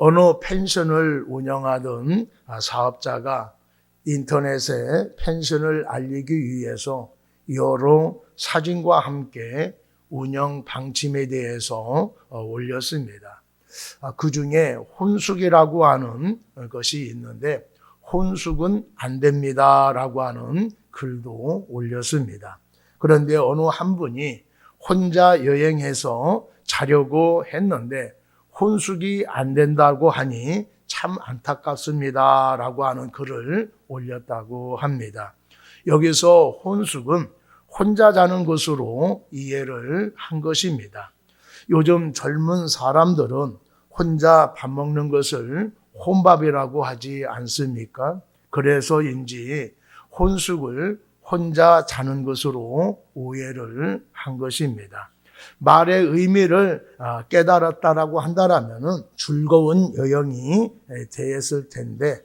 어느 펜션을 운영하던 사업자가 인터넷에 펜션을 알리기 위해서 여러 사진과 함께 운영 방침에 대해서 올렸습니다. 그 중에 혼숙이라고 하는 것이 있는데 혼숙은 안 됩니다라고 하는 글도 올렸습니다. 그런데 어느 한 분이 혼자 여행해서 자려고 했는데 혼숙이 안 된다고 하니 참 안타깝습니다라고 하는 글을 올렸다고 합니다. 여기서 혼숙은 혼자 자는 것으로 이해를 한 것입니다. 요즘 젊은 사람들은 혼자 밥 먹는 것을 혼밥이라고 하지 않습니까? 그래서인지 혼숙을 혼자 자는 것으로 오해를 한 것입니다. 말의 의미를 깨달았다라고 한다면 즐거운 여행이 되었을 텐데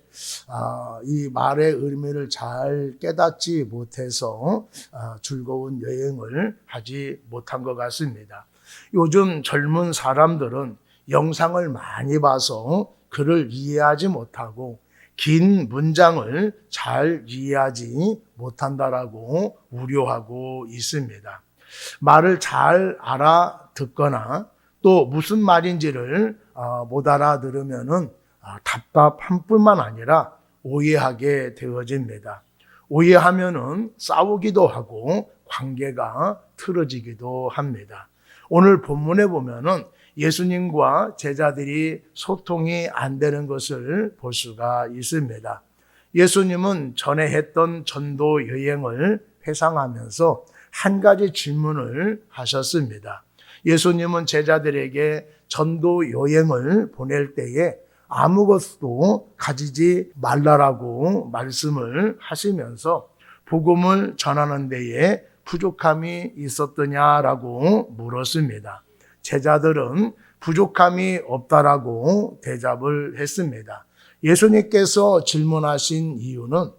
이 말의 의미를 잘 깨닫지 못해서 즐거운 여행을 하지 못한 것 같습니다. 요즘 젊은 사람들은 영상을 많이 봐서 글을 이해하지 못하고 긴 문장을 잘 이해하지 못한다라고 우려하고 있습니다. 말을 잘 알아듣거나 또 무슨 말인지를 못 알아들으면은 답답한 뿐만 아니라 오해하게 되어집니다. 오해하면은 싸우기도 하고 관계가 틀어지기도 합니다. 오늘 본문에 보면은 예수님과 제자들이 소통이 안 되는 것을 볼 수가 있습니다. 예수님은 전에 했던 전도 여행을 회상하면서 한 가지 질문을 하셨습니다. 예수님은 제자들에게 전도 여행을 보낼 때에 아무것도 가지지 말라라고 말씀을 하시면서 복음을 전하는 데에 부족함이 있었더냐라고 물었습니다. 제자들은 부족함이 없다라고 대답을 했습니다. 예수님께서 질문하신 이유는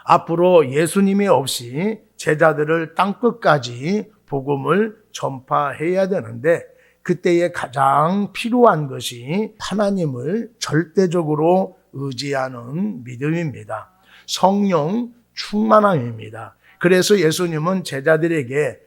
앞으로 예수님이 없이 제자들을 땅끝까지 복음을 전파해야 되는데 그때에 가장 필요한 것이 하나님을 절대적으로 의지하는 믿음입니다. 성령 충만함입니다. 그래서 예수님은 제자들에게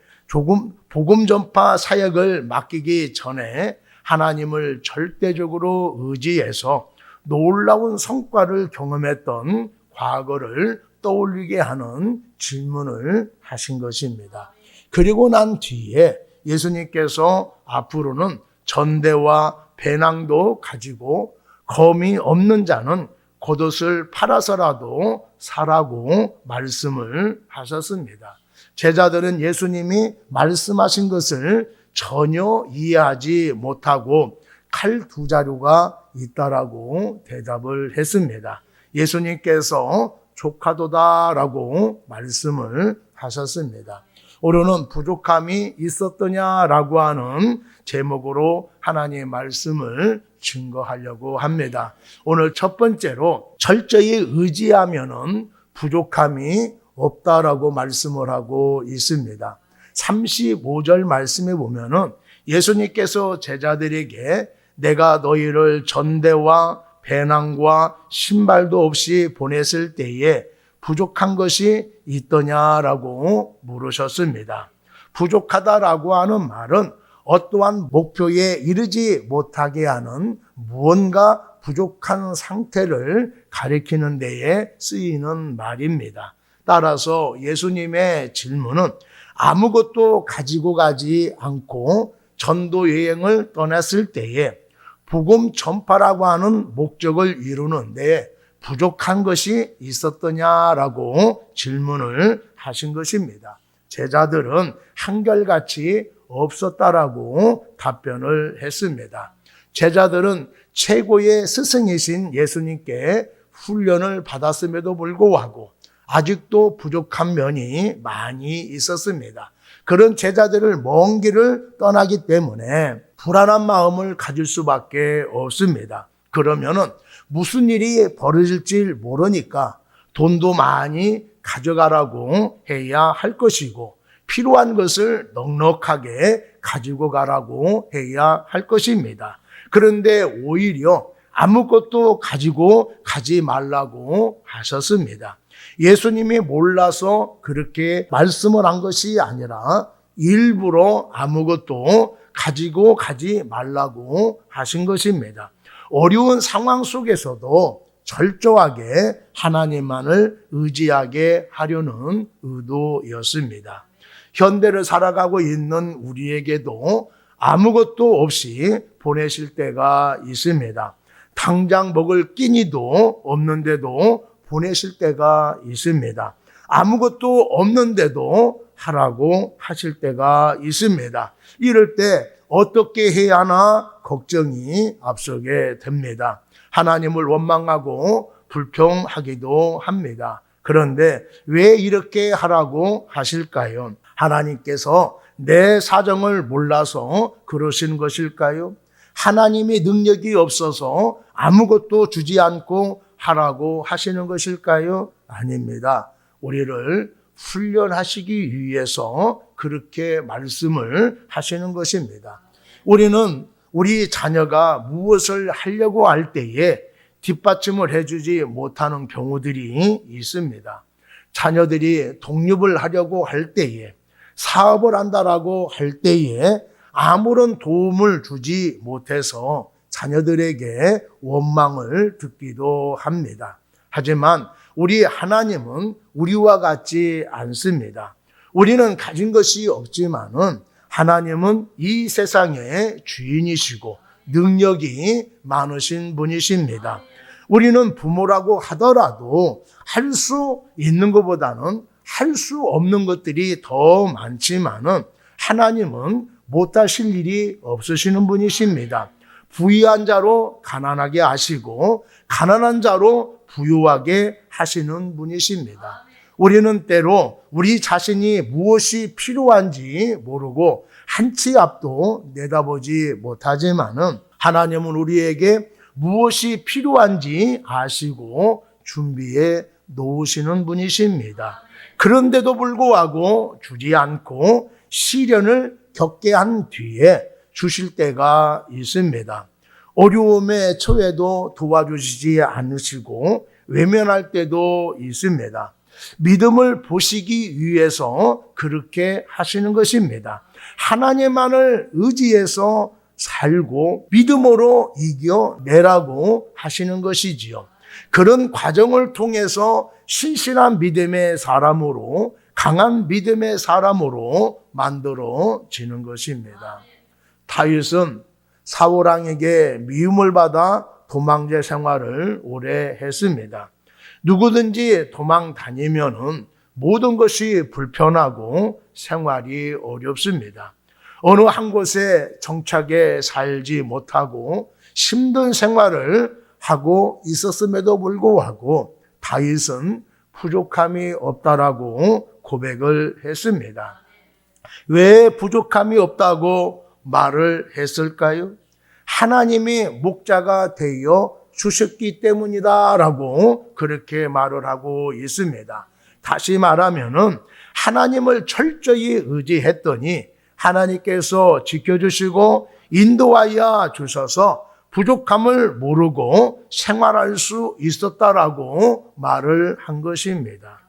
복음 전파 사역을 맡기기 전에 하나님을 절대적으로 의지해서 놀라운 성과를 경험했던 과거를 떠올리게 하는 질문을 하신 것입니다. 그리고 난 뒤에 예수님께서 앞으로는 전대와 배낭도 가지고 검이 없는 자는 겉옷을 팔아서라도 사라고 말씀을 하셨습니다. 제자들은 예수님이 말씀하신 것을 전혀 이해하지 못하고 칼 두 자루가 있다라고 대답을 했습니다. 예수님께서 족하도다라고 말씀을 하셨습니다. 오늘은 부족함이 있었더냐라고 하는 제목으로 하나님의 말씀을 증거하려고 합니다. 오늘 첫 번째로 철저히 의지하면은 부족함이 없다라고 말씀을 하고 있습니다. 35절 말씀에 보면은 예수님께서 제자들에게 내가 너희를 전대와 배낭과 신발도 없이 보냈을 때에 부족한 것이 있더냐라고 물으셨습니다. 부족하다라고 하는 말은 어떠한 목표에 이르지 못하게 하는 무언가 부족한 상태를 가리키는 데에 쓰이는 말입니다. 따라서 예수님의 질문은 아무것도 가지고 가지 않고 전도 여행을 떠났을 때에 복음 전파라고 하는 목적을 이루는데 부족한 것이 있었더냐라고 질문을 하신 것입니다. 제자들은 한결같이 없었다라고 답변을 했습니다. 제자들은 최고의 스승이신 예수님께 훈련을 받았음에도 불구하고 아직도 부족한 면이 많이 있었습니다. 그런 제자들을 먼 길을 떠나기 때문에 불안한 마음을 가질 수밖에 없습니다. 그러면은 무슨 일이 벌어질지 모르니까 돈도 많이 가져가라고 해야 할 것이고 필요한 것을 넉넉하게 가지고 가라고 해야 할 것입니다. 그런데 오히려 아무것도 가지고 가지 말라고 하셨습니다. 예수님이 몰라서 그렇게 말씀을 한 것이 아니라 일부러 아무것도 가지고 가지 말라고 하신 것입니다. 어려운 상황 속에서도 철저하게 하나님만을 의지하게 하려는 의도였습니다. 현대를 살아가고 있는 우리에게도 아무것도 없이 보내실 때가 있습니다. 당장 먹을 끼니도 없는데도 보내실 때가 있습니다. 아무것도 없는데도 하라고 하실 때가 있습니다. 이럴 때 어떻게 해야 하나 걱정이 앞서게 됩니다. 하나님을 원망하고 불평하기도 합니다. 그런데 왜 이렇게 하라고 하실까요? 하나님께서 내 사정을 몰라서 그러신 것일까요? 하나님의 능력이 없어서 아무것도 주지 않고 하라고 하시는 것일까요? 아닙니다. 우리를 훈련하시기 위해서 그렇게 말씀을 하시는 것입니다. 우리는 우리 자녀가 무엇을 하려고 할 때에 뒷받침을 해주지 못하는 경우들이 있습니다. 자녀들이 독립을 하려고 할 때에, 사업을 한다라고 할 때에 아무런 도움을 주지 못해서 자녀들에게 원망을 듣기도 합니다. 하지만 우리 하나님은 우리와 같지 않습니다. 우리는 가진 것이 없지만은 하나님은 이 세상의 주인이시고 능력이 많으신 분이십니다. 우리는 부모라고 하더라도 할 수 있는 것보다는 할 수 없는 것들이 더 많지만은 하나님은 못하실 일이 없으시는 분이십니다. 부유한 자로 가난하게 하시고 가난한 자로 부유하게 하시는 분이십니다. 우리는 때로 우리 자신이 무엇이 필요한지 모르고 한 치 앞도 내다보지 못하지만은 하나님은 우리에게 무엇이 필요한지 아시고 준비해 놓으시는 분이십니다. 그런데도 불구하고 주지 않고 시련을 겪게 한 뒤에 주실 때가 있습니다. 어려움에 처해도 도와주시지 않으시고 외면할 때도 있습니다. 믿음을 보시기 위해서 그렇게 하시는 것입니다. 하나님만을 의지해서 살고 믿음으로 이겨내라고 하시는 것이지요. 그런 과정을 통해서 신실한 믿음의 사람으로, 강한 믿음의 사람으로 만들어지는 것입니다. 다윗은 사울왕에게 미움을 받아 도망제 생활을 오래 했습니다. 누구든지 도망 다니면은 모든 것이 불편하고 생활이 어렵습니다. 어느 한 곳에 정착해 살지 못하고 힘든 생활을 하고 있었음에도 불구하고 다윗은 부족함이 없다라고 고백을 했습니다. 왜 부족함이 없다고 말을 했을까요? 하나님이 목자가 되어 주셨기 때문이다라고 그렇게 말을 하고 있습니다. 다시 말하면은 하나님을 철저히 의지했더니 하나님께서 지켜주시고 인도하여 주셔서 부족함을 모르고 생활할 수 있었다라고 말을 한 것입니다.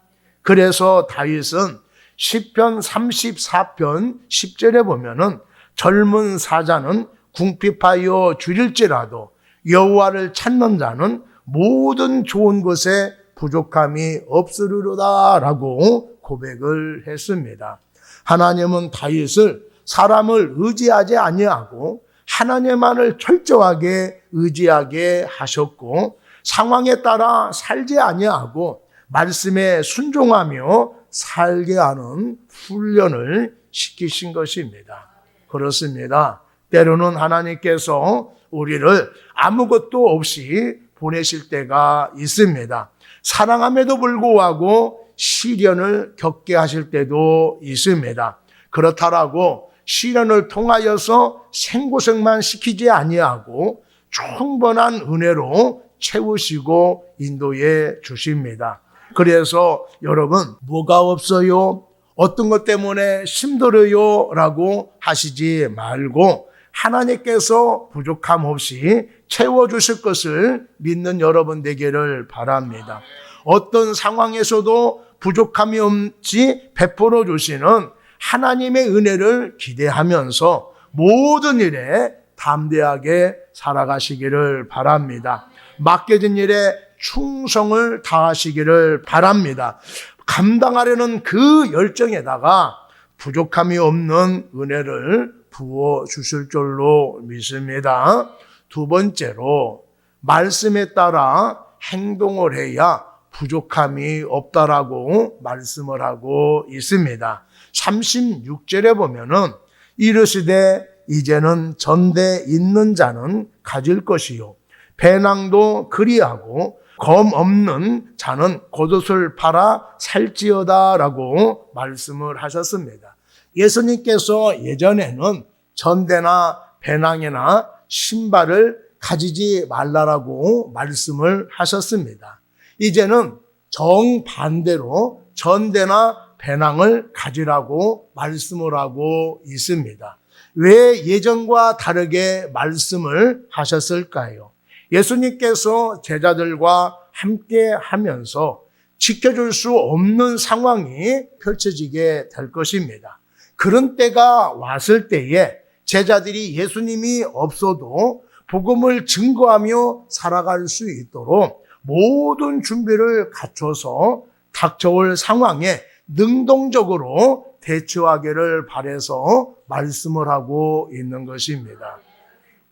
그래서 다윗은 시편 34편 10절에 보면은 젊은 사자는 궁핍하여 줄일지라도 여호와를 찾는 자는 모든 좋은 것에 부족함이 없으리로다라고 고백을 했습니다. 하나님은 다윗을 사람을 의지하지 아니하고 하나님만을 철저하게 의지하게 하셨고 상황에 따라 살지 아니하고 말씀에 순종하며 살게 하는 훈련을 시키신 것입니다. 그렇습니다. 때로는 하나님께서 우리를 아무것도 없이 보내실 때가 있습니다. 사랑함에도 불구하고 시련을 겪게 하실 때도 있습니다. 그렇다라고 시련을 통하여서 생고생만 시키지 아니하고 충분한 은혜로 채우시고 인도해 주십니다. 그래서 여러분 뭐가 없어요? 어떤 것 때문에 힘들어요? 라고 하시지 말고 하나님께서 부족함 없이 채워주실 것을 믿는 여러분 되기를 바랍니다. 어떤 상황에서도 부족함이 없이 베풀어 주시는 하나님의 은혜를 기대하면서 모든 일에 담대하게 살아가시기를 바랍니다. 맡겨진 일에 충성을 다하시기를 바랍니다. 감당하려는 그 열정에다가 부족함이 없는 은혜를 부어 주실 줄로 믿습니다. 두 번째로, 말씀에 따라 행동을 해야 부족함이 없다라고 말씀을 하고 있습니다. 36절에 보면은 이르시되 이제는 전대 있는 자는 가질 것이요 배낭도 그리하고 검 없는 자는 겉옷을 팔아 살지어다라고 말씀을 하셨습니다. 예수님께서 예전에는 전대나 배낭이나 신발을 가지지 말라라고 말씀을 하셨습니다. 이제는 정반대로 전대나 배낭을 가지라고 말씀을 하고 있습니다. 왜 예전과 다르게 말씀을 하셨을까요? 예수님께서 제자들과 함께 하면서 지켜줄 수 없는 상황이 펼쳐지게 될 것입니다. 그런 때가 왔을 때에 제자들이 예수님이 없어도 복음을 증거하며 살아갈 수 있도록 모든 준비를 갖춰서 닥쳐올 상황에 능동적으로 대처하기를 바라서 말씀을 하고 있는 것입니다.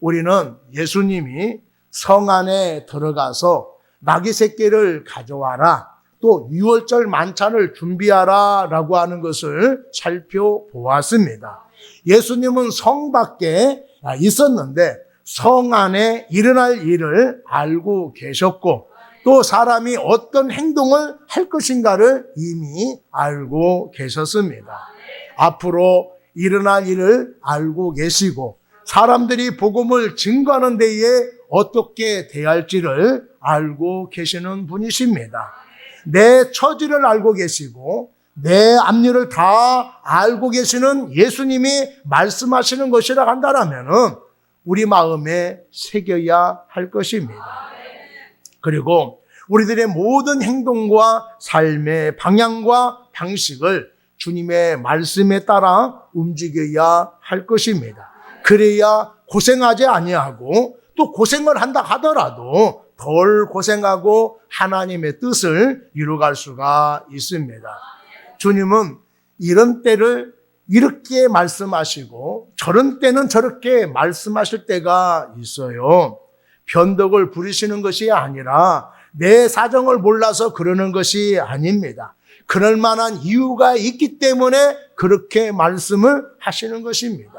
우리는 예수님이 성 안에 들어가서 나귀 새끼를 가져와라, 또 유월절 만찬을 준비하라 라고 하는 것을 살펴보았습니다. 예수님은 성 밖에 있었는데 성 안에 일어날 일을 알고 계셨고 또 사람이 어떤 행동을 할 것인가를 이미 알고 계셨습니다. 앞으로 일어날 일을 알고 계시고 사람들이 복음을 증거하는 데에 어떻게 대할지를 알고 계시는 분이십니다. 내 처지를 알고 계시고 내 앞일을 다 알고 계시는 예수님이 말씀하시는 것이라 한다면 우리 마음에 새겨야 할 것입니다. 그리고 우리들의 모든 행동과 삶의 방향과 방식을 주님의 말씀에 따라 움직여야 할 것입니다. 그래야 고생하지 아니하고 또 고생을 한다 하더라도 덜 고생하고 하나님의 뜻을 이루어갈 수가 있습니다. 주님은 이런 때를 이렇게 말씀하시고 저런 때는 저렇게 말씀하실 때가 있어요. 변덕을 부리시는 것이 아니라 내 사정을 몰라서 그러는 것이 아닙니다. 그럴 만한 이유가 있기 때문에 그렇게 말씀을 하시는 것입니다.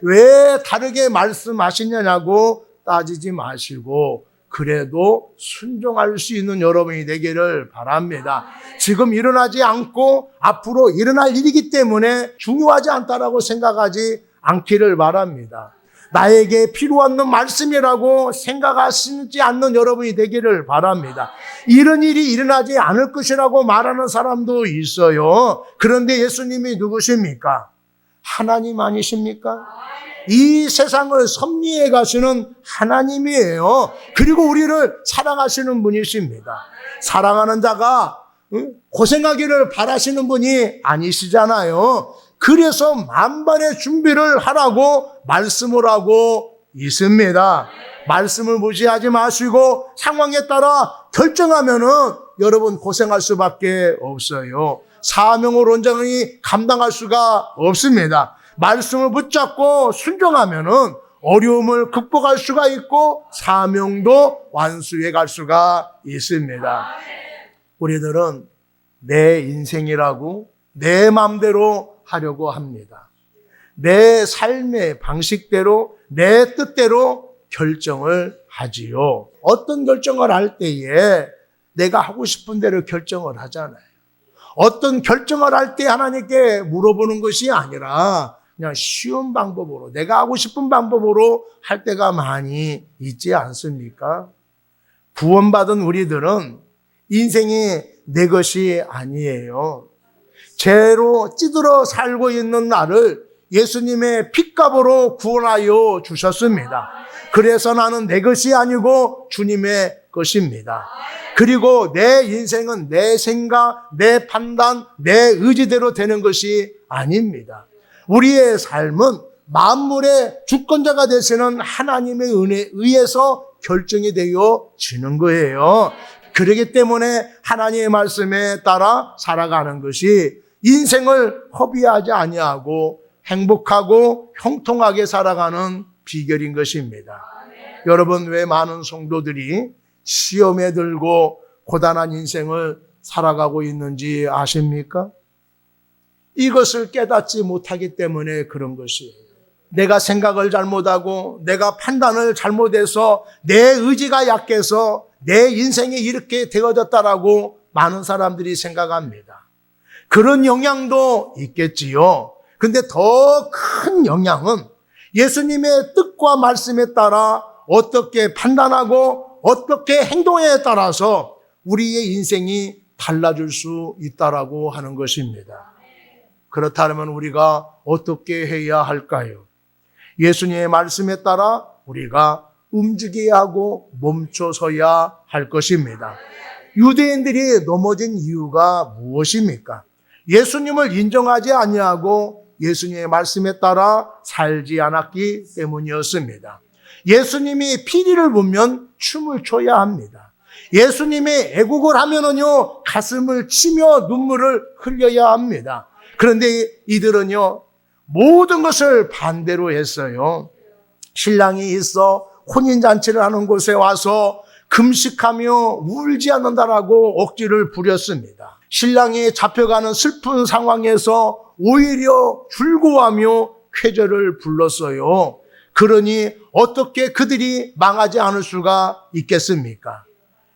왜 다르게 말씀하시냐고 따지지 마시고 그래도 순종할 수 있는 여러분이 되기를 바랍니다. 지금 일어나지 않고 앞으로 일어날 일이기 때문에 중요하지 않다라고 생각하지 않기를 바랍니다. 나에게 필요한 말씀이라고 생각하시지 않는 여러분이 되기를 바랍니다. 이런 일이 일어나지 않을 것이라고 말하는 사람도 있어요. 그런데 예수님이 누구십니까? 하나님 아니십니까? 이 세상을 섭리해 가시는 하나님이에요. 그리고 우리를 사랑하시는 분이십니다. 사랑하는 자가 고생하기를 바라시는 분이 아니시잖아요. 그래서 만반의 준비를 하라고 말씀을 하고 있습니다. 말씀을 무시하지 마시고 상황에 따라 결정하면은 여러분 고생할 수밖에 없어요. 사명을 온전히 감당할 수가 없습니다. 말씀을 붙잡고 순종하면은 어려움을 극복할 수가 있고 사명도 완수해 갈 수가 있습니다. 우리들은 내 인생이라고 내 마음대로 하려고 합니다. 내 삶의 방식대로 내 뜻대로 결정을 하지요. 어떤 결정을 할 때에 내가 하고 싶은 대로 결정을 하잖아요. 어떤 결정을 할 때 하나님께 물어보는 것이 아니라 그냥 쉬운 방법으로 내가 하고 싶은 방법으로 할 때가 많이 있지 않습니까? 구원받은 우리들은 인생이 내 것이 아니에요. 죄로 찌들어 살고 있는 나를 예수님의 핏값으로 구원하여 주셨습니다. 그래서 나는 내 것이 아니고 주님의 것입니다. 그리고 내 인생은 내 생각, 내 판단, 내 의지대로 되는 것이 아닙니다. 우리의 삶은 만물의 주권자가 되시는 하나님의 은혜에 의해서 결정이 되어지는 거예요. 그렇기 때문에 하나님의 말씀에 따라 살아가는 것이 인생을 허비하지 아니하고 행복하고 형통하게 살아가는 비결인 것입니다. 여러분, 왜 많은 성도들이 시험에 들고 고단한 인생을 살아가고 있는지 아십니까? 이것을 깨닫지 못하기 때문에 그런 것이에요. 내가 생각을 잘못하고 내가 판단을 잘못해서 내 의지가 약해서 내 인생이 이렇게 되어졌다라고 많은 사람들이 생각합니다. 그런 영향도 있겠지요. 근데 더 큰 영향은 예수님의 뜻과 말씀에 따라 어떻게 판단하고 어떻게 행동에 따라서 우리의 인생이 달라질 수 있다라고 하는 것입니다. 그렇다면 우리가 어떻게 해야 할까요? 예수님의 말씀에 따라 우리가 움직여야 하고 멈춰서야 할 것입니다. 유대인들이 넘어진 이유가 무엇입니까? 예수님을 인정하지 아니하고 예수님의 말씀에 따라 살지 않았기 때문이었습니다. 예수님이 피리를 보면 춤을 춰야 합니다. 예수님이 애국을 하면은요, 가슴을 치며 눈물을 흘려야 합니다. 그런데 이들은요, 모든 것을 반대로 했어요. 신랑이 있어 혼인잔치를 하는 곳에 와서 금식하며 울지 않는다라고 억지를 부렸습니다. 신랑이 잡혀가는 슬픈 상황에서 오히려 즐거워하며 쾌절을 불렀어요. 그러니 어떻게 그들이 망하지 않을 수가 있겠습니까?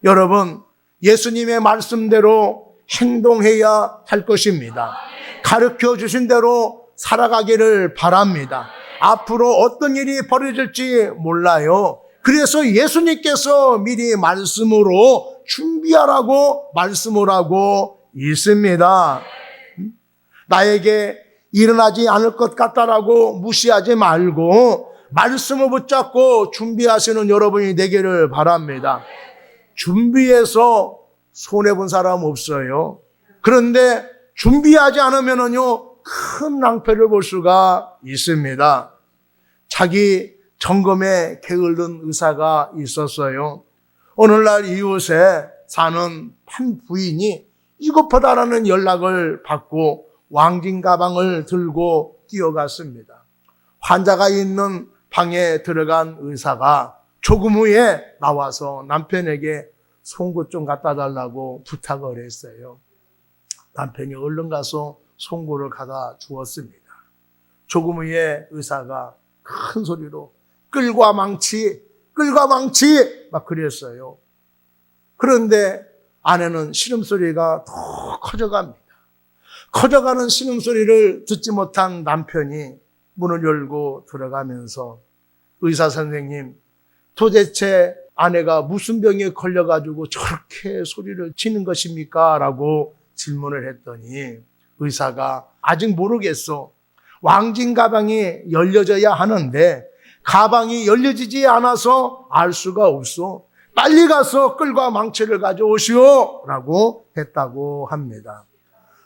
여러분, 예수님의 말씀대로 행동해야 할 것입니다. 가르쳐 주신 대로 살아가기를 바랍니다. 앞으로 어떤 일이 벌어질지 몰라요. 그래서 예수님께서 미리 말씀으로 준비하라고 말씀을 하고 있습니다. 나에게 일어나지 않을 것 같다라고 무시하지 말고 말씀을 붙잡고 준비하시는 여러분이 되기를 바랍니다. 준비해서 손해본 사람 없어요. 그런데 준비하지 않으면요, 큰 낭패를 볼 수가 있습니다. 자기 점검에 게으른 의사가 있었어요. 오늘날 이웃에 사는 한 부인이 이것보다라는 연락을 받고 왕진 가방을 들고 뛰어갔습니다. 환자가 있는 방에 들어간 의사가 조금 후에 나와서 남편에게 송곳 좀 갖다 달라고 부탁을 했어요. 남편이 얼른 가서 송곳을 갖다 주었습니다. 조금 후에 의사가 큰 소리로 끌과 망치 막 그랬어요. 그런데 아내는 신음소리가 더 커져갑니다. 커져가는 신음소리를 듣지 못한 남편이 문을 열고 들어가면서 의사 선생님, 도대체 아내가 무슨 병에 걸려가지고 저렇게 소리를 치는 것입니까? 라고 질문을 했더니 의사가 아직 모르겠어. 왕진 가방이 열려져야 하는데 가방이 열려지지 않아서 알 수가 없어. 빨리 가서 끌과 망치를 가져오시오 라고 했다고 합니다.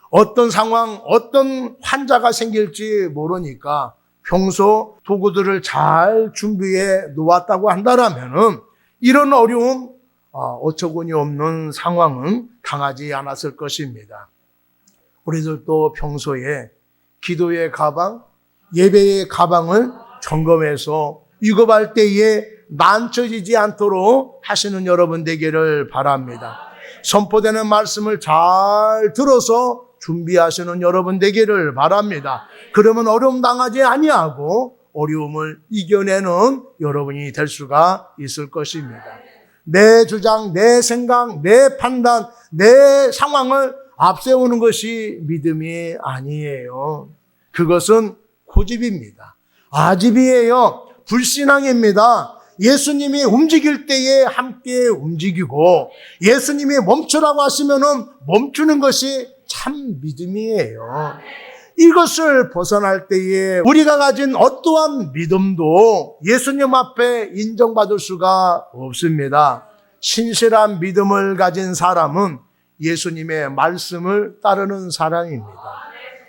어떤 상황, 어떤 환자가 생길지 모르니까 평소 도구들을 잘 준비해 놓았다고 한다면 이런 어려움, 어처구니 없는 상황은 당하지 않았을 것입니다. 우리들도 평소에 기도의 가방, 예배의 가방을 점검해서 위급할 때에 난처지지 않도록 하시는 여러분 되기를 바랍니다. 선포되는 말씀을 잘 들어서 준비하시는 여러분 되기를 바랍니다. 그러면 어려움 당하지 아니하고 어려움을 이겨내는 여러분이 될 수가 있을 것입니다. 내 주장, 내 생각, 내 판단, 내 상황을 앞세우는 것이 믿음이 아니에요. 그것은 고집입니다. 아집이에요. 불신앙입니다. 예수님이 움직일 때에 함께 움직이고 예수님이 멈추라고 하시면은 멈추는 것이 참 믿음이에요. 이것을 벗어날 때에 우리가 가진 어떠한 믿음도 예수님 앞에 인정받을 수가 없습니다. 신실한 믿음을 가진 사람은 예수님의 말씀을 따르는 사람입니다.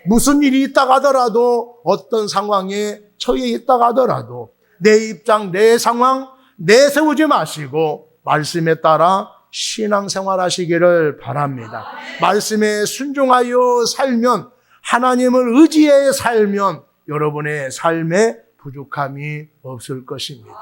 무슨 일이 있다가 하더라도, 어떤 상황에 처해 있다가 하더라도 내 입장, 내 상황 내세우지 마시고 말씀에 따라 신앙생활 하시기를 바랍니다. 말씀에 순종하여 살면, 하나님을 의지해 살면 여러분의 삶에 부족함이 없을 것입니다.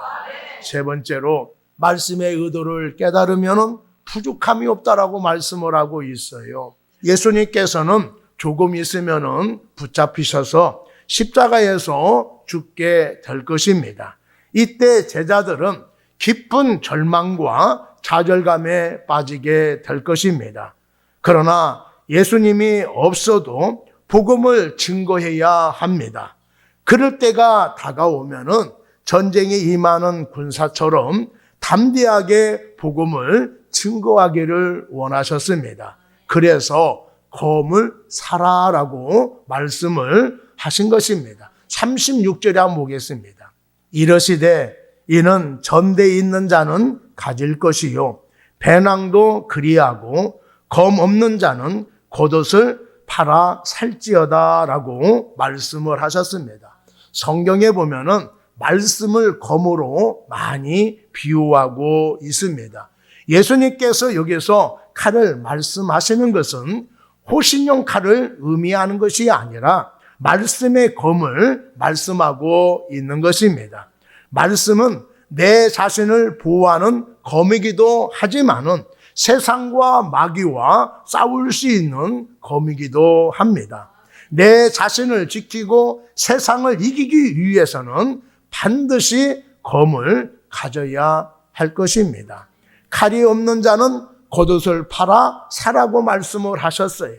세 번째로, 말씀의 의도를 깨달으면 부족함이 없다라고 말씀을 하고 있어요. 예수님께서는 조금 있으면 붙잡히셔서 십자가에서 죽게 될 것입니다. 이때 제자들은 깊은 절망과 좌절감에 빠지게 될 것입니다. 그러나 예수님이 없어도 복음을 증거해야 합니다. 그럴 때가 다가오면은 전쟁에 임하는 군사처럼 담대하게 복음을 증거하기를 원하셨습니다. 그래서 검을 사라라고 말씀을 하신 것입니다. 36절에 한번 보겠습니다. 이르시되 이는 전대에 있는 자는 가질 것이요 배낭도 그리하고 검 없는 자는 겉옷을 팔아 살지어다라고 말씀을 하셨습니다. 성경에 보면은 말씀을 검으로 많이 비유하고 있습니다. 예수님께서 여기서 칼을 말씀하시는 것은 호신용 칼을 의미하는 것이 아니라 말씀의 검을 말씀하고 있는 것입니다. 말씀은 내 자신을 보호하는 검이기도 하지만은 세상과 마귀와 싸울 수 있는 검이기도 합니다. 내 자신을 지키고 세상을 이기기 위해서는 반드시 검을 가져야 할 것입니다. 칼이 없는 자는 겉옷을 팔아 사라고 말씀을 하셨어요.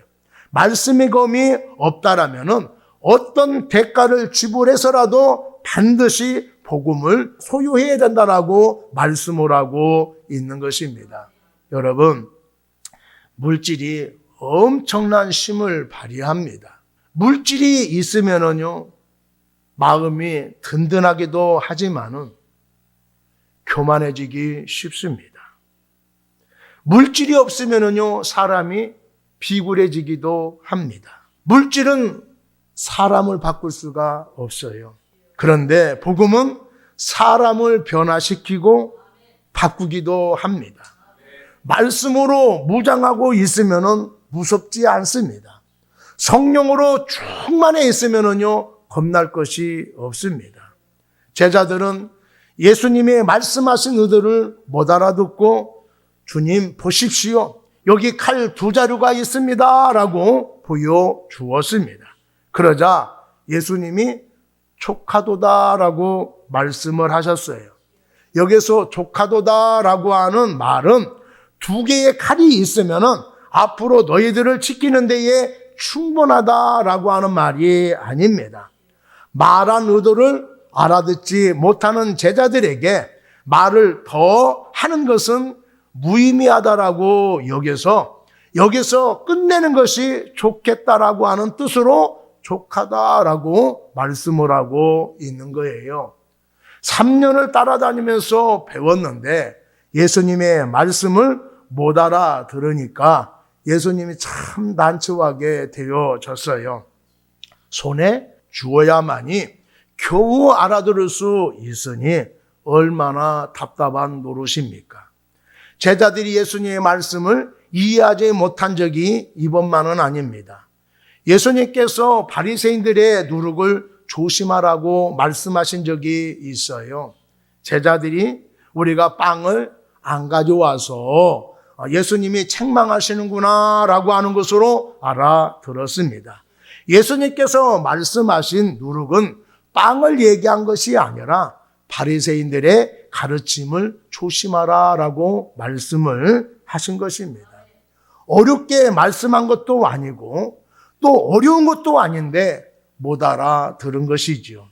말씀의 검이 없다라면은 어떤 대가를 지불해서라도 반드시 복음을 소유해야 된다라고 말씀을 하고 있는 것입니다. 여러분, 물질이 엄청난 힘을 발휘합니다. 물질이 있으면은요, 마음이 든든하기도 하지만은 교만해지기 쉽습니다. 물질이 없으면은요, 사람이 비굴해지기도 합니다. 물질은 사람을 바꿀 수가 없어요. 그런데 복음은 사람을 변화시키고 바꾸기도 합니다. 말씀으로 무장하고 있으면은 무섭지 않습니다. 성령으로 충만해 있으면은요, 겁날 것이 없습니다. 제자들은 예수님의 말씀하신 의도를 못 알아듣고 주님 보십시오. 여기 칼 2자루가 있습니다. 라고 보여주었습니다. 그러자 예수님이 족하도다 라고 말씀을 하셨어요. 여기서 족하도다 라고 하는 말은 2개의 칼이 있으면은 앞으로 너희들을 지키는 데에 충분하다라고 하는 말이 아닙니다. 말한 의도를 알아듣지 못하는 제자들에게 말을 더 하는 것은 무의미하다라고 여기서 끝내는 것이 좋겠다라고 하는 뜻으로 족하다라고 말씀을 하고 있는 거예요. 3년을 따라다니면서 배웠는데 예수님의 말씀을 못 알아들으니까 예수님이 참 난처하게 되어졌어요. 손에 주어야만이 겨우 알아들을 수 있으니 얼마나 답답한 노릇입니까? 제자들이 예수님의 말씀을 이해하지 못한 적이 이번만은 아닙니다. 예수님께서 바리새인들의 누룩을 조심하라고 말씀하신 적이 있어요. 제자들이 우리가 빵을 안 가져와서 예수님이 책망하시는구나 라고 하는 것으로 알아들었습니다. 예수님께서 말씀하신 누룩은 빵을 얘기한 것이 아니라 바리새인들의 가르침을 조심하라 라고 말씀을 하신 것입니다. 어렵게 말씀한 것도 아니고 또 어려운 것도 아닌데 못 알아들은 것이지요.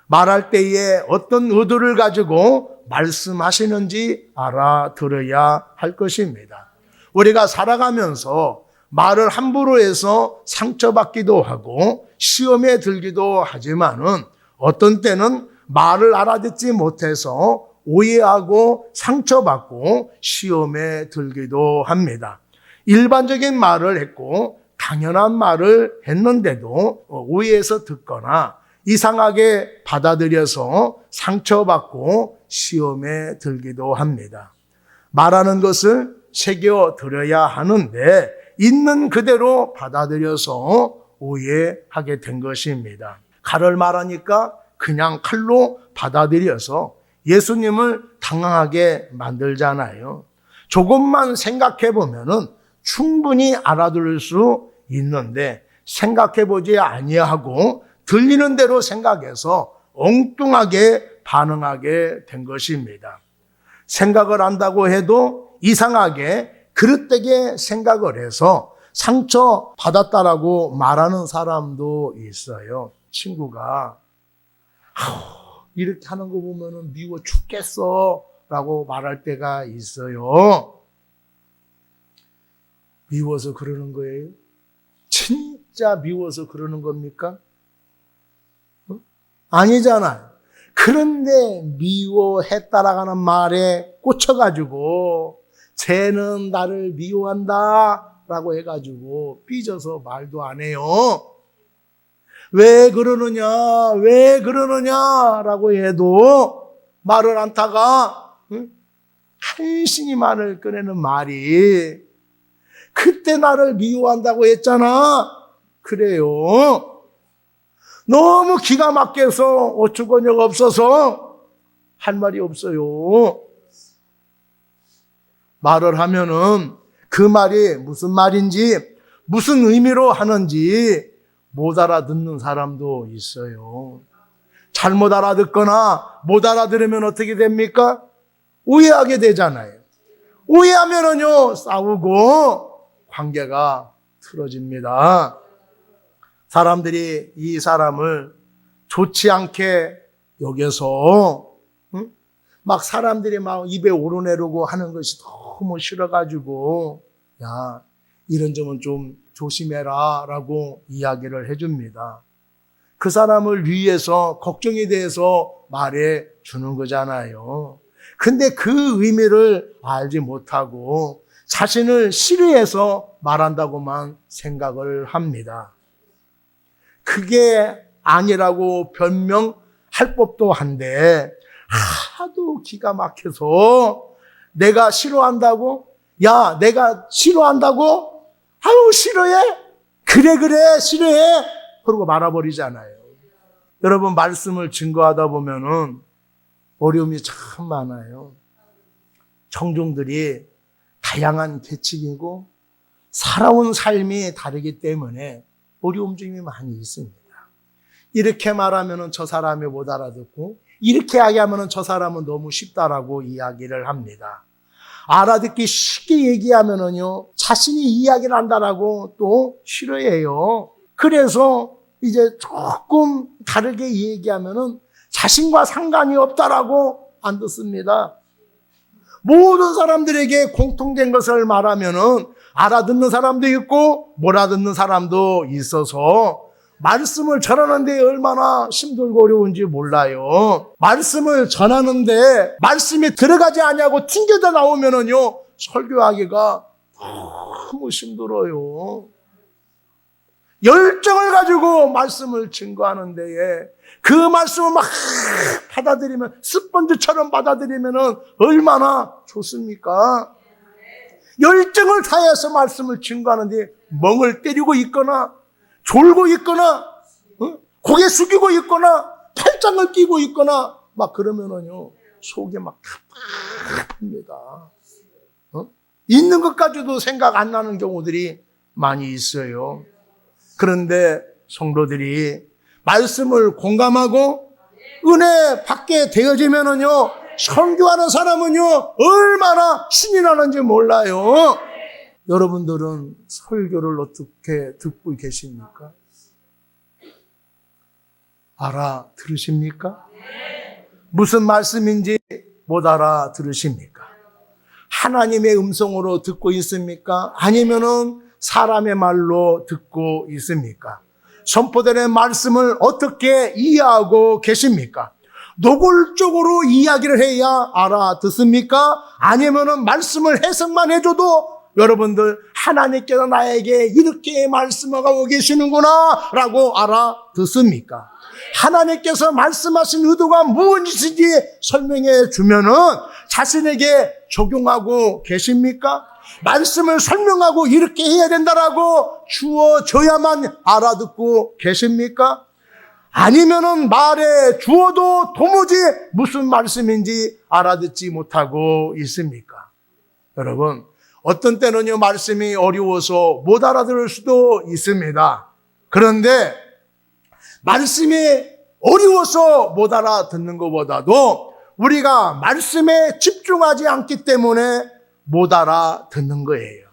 말할 때에 어떤 의도를 가지고 말씀하시는지 알아들어야 할 것입니다. 우리가 살아가면서 말을 함부로 해서 상처받기도 하고 시험에 들기도 하지만은 어떤 때는 말을 알아듣지 못해서 오해하고 상처받고 시험에 들기도 합니다. 일반적인 말을 했고 당연한 말을 했는데도 오해해서 듣거나 이상하게 받아들여서 상처받고 시험에 들기도 합니다. 말하는 것을 새겨들어야 하는데 있는 그대로 받아들여서 오해하게 된 것입니다. 칼을 말하니까 그냥 칼로 받아들여서 예수님을 당황하게 만들잖아요. 조금만 생각해 보면은 충분히 알아들을 수 있는데 생각해 보지 아니하고 들리는 대로 생각해서 엉뚱하게 반응하게 된 것입니다. 생각을 한다고 해도 이상하게 그릇되게 생각을 해서 상처 받았다라고 말하는 사람도 있어요. 친구가 이렇게 하는 거 보면은 미워 죽겠어 라고 말할 때가 있어요. 미워서 그러는 거예요? 진짜 미워서 그러는 겁니까? 아니잖아요. 그런데 미워했다라는 말에 꽂혀가지고 쟤는 나를 미워한다 라고 해가지고 삐져서 말도 안 해요. 왜 그러느냐 라고 해도 말을 않다가 한신이 말을 꺼내는 말이 그때 나를 미워한다고 했잖아. 그래요. 너무 기가 막혀서 어처구니가 없어서 할 말이 없어요. 말을 하면은 그 말이 무슨 말인지 무슨 의미로 하는지 못 알아듣는 사람도 있어요. 잘못 알아듣거나 못 알아들으면 어떻게 됩니까? 오해하게 되잖아요. 오해하면은요 싸우고 관계가 틀어집니다. 사람들이 이 사람을 좋지 않게 여겨서 막 사람들이 막 입에 오르내리고 하는 것이 너무 싫어가지고 야 이런 점은 좀 조심해라 라고 이야기를 해줍니다. 그 사람을 위해서 걱정이 돼서 말해 주는 거잖아요. 근데 그 의미를 알지 못하고 자신을 싫어해서 말한다고만 생각을 합니다. 그게 아니라고 변명할 법도 한데 하도 기가 막혀서 내가 싫어한다고? 야, 내가 싫어한다고? 아유, 싫어해? 그래, 싫어해? 그러고 말아버리잖아요. 여러분, 말씀을 증거하다 보면은 어려움이 참 많아요. 청중들이 다양한 계층이고 살아온 삶이 다르기 때문에 어려움 점이 많이 있습니다. 이렇게 말하면은 저 사람이 못 알아듣고 이렇게 이야기하면은 저 사람은 너무 쉽다라고 이야기를 합니다. 알아듣기 쉽게 얘기하면은요 자신이 이야기를 한다라고 또 싫어해요. 그래서 이제 조금 다르게 얘기하면은 자신과 상관이 없다라고 안 듣습니다. 모든 사람들에게 공통된 것을 말하면은 알아듣는 사람도 있고 못 알아듣는 사람도 있어서 말씀을 전하는데 얼마나 힘들고 어려운지 몰라요. 말씀을 전하는데 말씀이 들어가지 않냐고 튕겨져 나오면은요 설교하기가 너무 힘들어요. 열정을 가지고 말씀을 증거하는 데에 그 말씀을 막 받아들이면 스펀지처럼 받아들이면은 얼마나 좋습니까? 열정을 다해서 말씀을 증거하는데 멍을 때리고 있거나 졸고 있거나 고개 숙이고 있거나 팔짱을 끼고 있거나 막 그러면은요 속이 막 답답합니다. 있는 것까지도 생각 안 나는 경우들이 많이 있어요. 그런데 성도들이 말씀을 공감하고 은혜 받게 되어지면은요 선교하는 사람은요 얼마나 신이 나는지 몰라요. 여러분들은 설교를 어떻게 듣고 계십니까? 알아들으십니까? 무슨 말씀인지 못 알아들으십니까? 하나님의 음성으로 듣고 있습니까? 아니면은 사람의 말로 듣고 있습니까? 선포되는 말씀을 어떻게 이해하고 계십니까? 노골적으로 이야기를 해야 알아듣습니까? 아니면은 말씀을 해석만 해줘도 여러분들 하나님께서 나에게 이렇게 말씀하고 계시는구나 라고 알아듣습니까? 하나님께서 말씀하신 의도가 무엇인지 설명해 주면은 자신에게 적용하고 계십니까? 말씀을 설명하고 이렇게 해야 된다라고 주어져야만 알아듣고 계십니까? 아니면은 말에 주어도 도무지 무슨 말씀인지 알아듣지 못하고 있습니까? 여러분, 어떤 때는요, 말씀이 어려워서 못 알아들을 수도 있습니다. 그런데 말씀이 어려워서 못 알아듣는 것보다도 우리가 말씀에 집중하지 않기 때문에 못 알아듣는 거예요.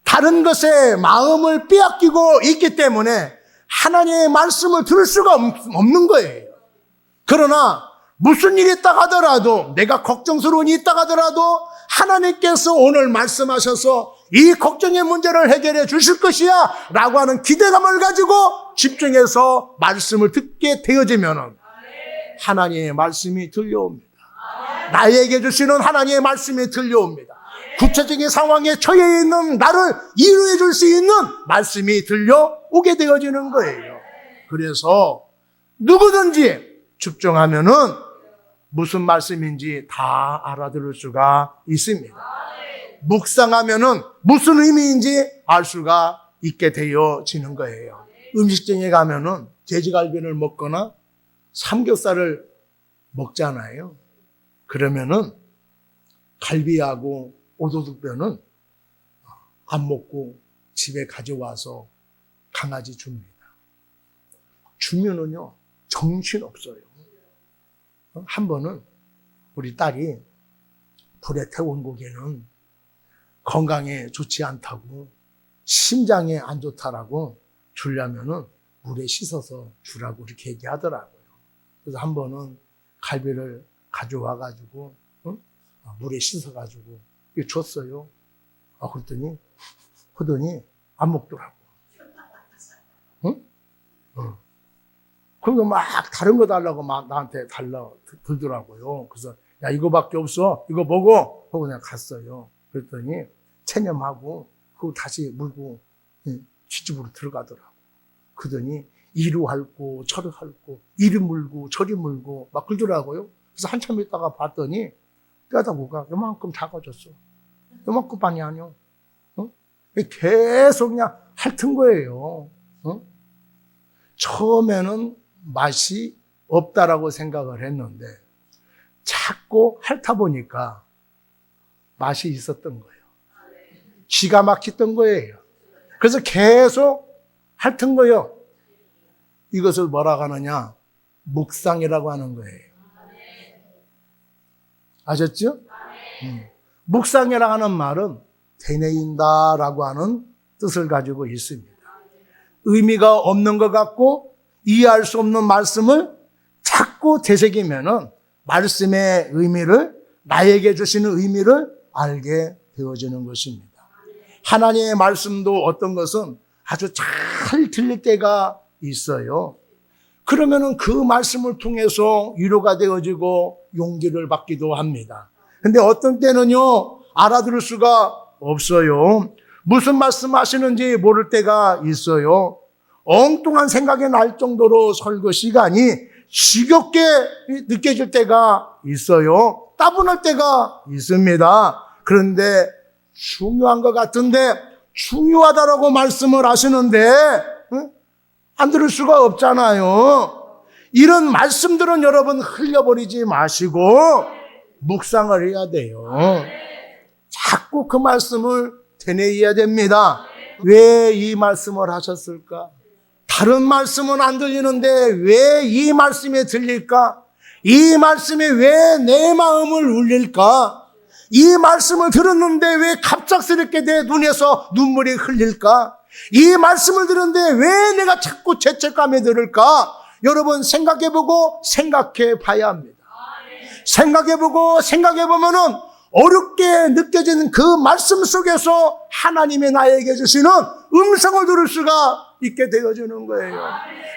다른 것에 마음을 빼앗기고 있기 때문에 하나님의 말씀을 들을 수가 없는 거예요. 그러나 무슨 일이 있다 하더라도, 내가 걱정스러운 일이 있다 하더라도 하나님께서 오늘 말씀하셔서 이 걱정의 문제를 해결해 주실 것이야 라고 하는 기대감을 가지고 집중해서 말씀을 듣게 되어지면 하나님의 말씀이 들려옵니다. 나에게 주시는 하나님의 말씀이 들려옵니다. 구체적인 상황에 처해 있는 나를 이루어 줄 수 있는 말씀이 들려오게 되어지는 거예요. 그래서 누구든지 집중하면은 무슨 말씀인지 다 알아들을 수가 있습니다. 묵상하면은 무슨 의미인지 알 수가 있게 되어지는 거예요. 음식점에 가면은 돼지갈비를 먹거나 삼겹살을 먹잖아요. 그러면은 갈비하고 오도독뼈는 안 먹고 집에 가져와서 강아지 줍니다. 주면은요, 정신없어요. 한 번은 우리 딸이 불에 태운 고기는 건강에 좋지 않다고, 심장에 안 좋다라고 주려면은 물에 씻어서 주라고 이렇게 얘기하더라고요. 그래서 한 번은 갈비를 가져와가지고 물에 씻어가지고 줬어요. 그랬더니 하더니 안 먹더라고. 응? 그리고 막 다른 거 달라고 막 나한테 들더라고요. 그래서 야, 이거밖에 없어. 이거 먹어. 하고 내가 갔어요. 그랬더니 체념하고 그거 다시 물고 쥐집으로 들어가더라고. 그러더니 이루 핥고 저루 핥고 이리 물고 저리 물고 막 그러더라고요. 그래서 한참 있다가 봤더니 뼈다구가 요만큼 작아졌어. 요만큼만이 아니야. 계속 그냥 핥은 거예요. 처음에는 맛이 없다라고 생각을 했는데 자꾸 핥아 보니까 맛이 있었던 거예요. 기가 막혔던 거예요. 그래서 계속 핥은 거예요. 이것을 뭐라고 하느냐? 묵상이라고 하는 거예요. 아셨죠? 묵상이라고 하는 말은 되뇌인다라고 하는 뜻을 가지고 있습니다. 의미가 없는 것 같고 이해할 수 없는 말씀을 자꾸 되새기면은 말씀의 의미를, 나에게 주시는 의미를 알게 되어지는 것입니다. 하나님의 말씀도 어떤 것은 아주 잘 들릴 때가 있어요. 그러면은 그 말씀을 통해서 위로가 되어지고 용기를 받기도 합니다. 근데 어떤 때는요, 알아들을 수가 없어요. 무슨 말씀 하시는지 모를 때가 있어요. 엉뚱한 생각이 날 정도로 설교 시간이 지겹게 느껴질 때가 있어요. 따분할 때가 있습니다. 그런데 중요한 것 같은데 중요하다라고 말씀을 하시는데 안 들을 수가 없잖아요. 이런 말씀들은 여러분 흘려버리지 마시고 묵상을 해야 돼요. 자꾸 그 말씀을 되뇌어야 됩니다. 왜 이 말씀을 하셨을까? 다른 말씀은 안 들리는데 왜 이 말씀이 들릴까? 이 말씀이 왜 내 마음을 울릴까? 이 말씀을 들었는데 왜 갑작스럽게 내 눈에서 눈물이 흘릴까? 이 말씀을 들었는데 왜 내가 자꾸 죄책감에 들을까? 여러분 생각해보고 생각해 봐야 합니다. 생각해보고 생각해보면은 어렵게 느껴지는 그 말씀 속에서 하나님의 나에게 주시는 음성을 들을 수가 있게 되어지는 거예요.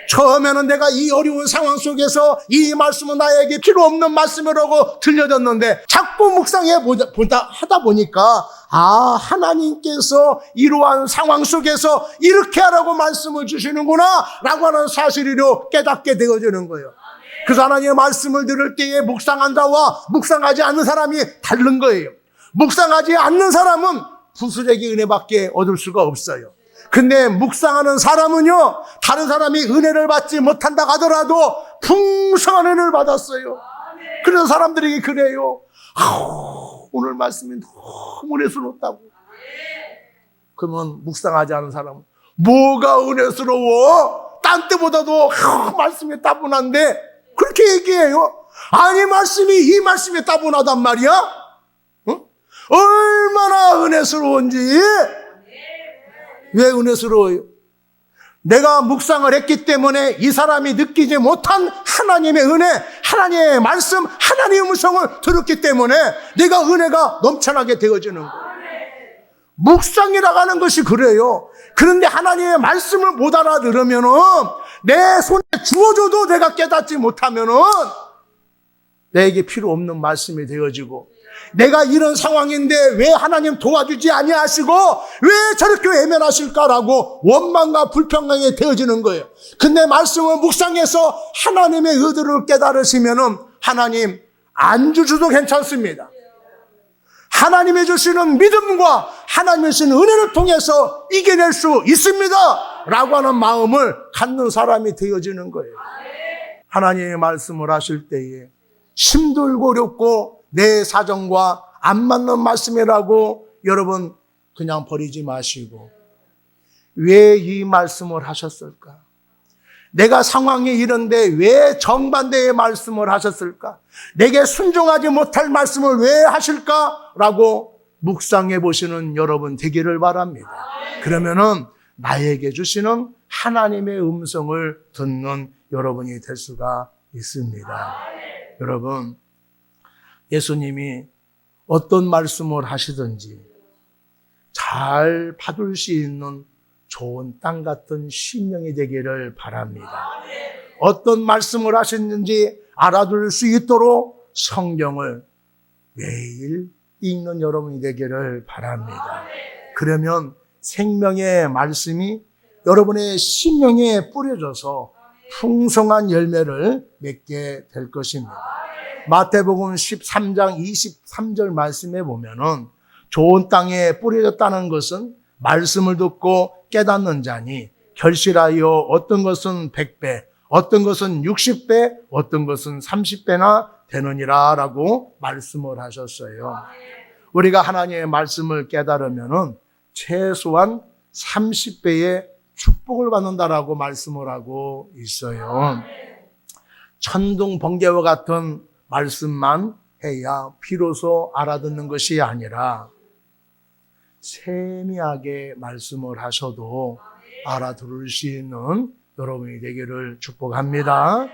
처음에는 내가 이 어려운 상황 속에서 이 말씀은 나에게 필요 없는 말씀이라고 들려졌는데 자꾸 묵상해 하다 보니까 하나님께서 이러한 상황 속에서 이렇게 하라고 말씀을 주시는구나 라고 하는 사실을 깨닫게 되어지는 거예요. 그래서 하나님의 말씀을 들을 때에 묵상한 자와 묵상하지 않는 사람이 다른 거예요. 묵상하지 않는 사람은 부수적인 은혜밖에 얻을 수가 없어요. 근데 묵상하는 사람은요, 다른 사람이 은혜를 받지 못한다 하더라도 풍성한 은혜를 받았어요. 그래서 사람들에게 그래요. 오늘 말씀이 너무 은혜스럽다고. 그러면 묵상하지 않은 사람은 뭐가 은혜스러워? 딴 때보다도 말씀이 따분한데 그렇게 얘기해요. 아니 이 말씀이 따분하단 말이야? 응? 얼마나 은혜스러운지. 왜 은혜스러워요? 내가 묵상을 했기 때문에 이 사람이 느끼지 못한 하나님의 은혜, 하나님의 말씀, 하나님의 음성을 들었기 때문에 내가 은혜가 넘쳐나게 되어지는 거예요. 묵상이라고 하는 것이 그래요. 그런데 하나님의 말씀을 못 알아들으면은 내 손에 주어줘도 내가 깨닫지 못하면은 내게 필요 없는 말씀이 되어지고, 내가 이런 상황인데 왜 하나님 도와주지 아니하시고 왜 저렇게 외면하실까라고 원망과 불평강이 되어지는 거예요. 근데 말씀을 묵상해서 하나님의 의도를 깨달으시면은 하나님 안 주셔도 괜찮습니다. 하나님이 주시는 믿음과 하나님이 주시는 은혜를 통해서 이겨낼 수 있습니다 라고 하는 마음을 갖는 사람이 되어지는 거예요. 하나님의 말씀을 하실 때에 힘들고 어렵고 내 사정과 안 맞는 말씀이라고 여러분 그냥 버리지 마시고, 왜 이 말씀을 하셨을까? 내가 상황이 이런데 왜 정반대의 말씀을 하셨을까? 내게 순종하지 못할 말씀을 왜 하실까? 라고 묵상해 보시는 여러분 되기를 바랍니다. 그러면은 나에게 주시는 하나님의 음성을 듣는 여러분이 될 수가 있습니다. 여러분, 예수님이 어떤 말씀을 하시든지 잘 받을 수 있는 좋은 땅 같은 심령이 되기를 바랍니다. 어떤 말씀을 하셨는지 알아둘 수 있도록 성경을 매일 읽는 여러분이 되기를 바랍니다. 그러면 생명의 말씀이 여러분의 심령에 뿌려져서 풍성한 열매를 맺게 될 것입니다. 마태복음 13장 23절 말씀에 보면은 좋은 땅에 뿌려졌다는 것은 말씀을 듣고 깨닫는 자니 결실하여 어떤 것은 100배, 어떤 것은 60배, 어떤 것은 30배나 되느니라 라고 말씀을 하셨어요. 우리가 하나님의 말씀을 깨달으면은 최소한 30배의 축복을 받는다라고 말씀을 하고 있어요. 천둥 번개와 같은 말씀만 해야 비로소 알아듣는 것이 아니라 세미하게 말씀을 하셔도 알아들을 수 있는 여러분이 되기를 축복합니다.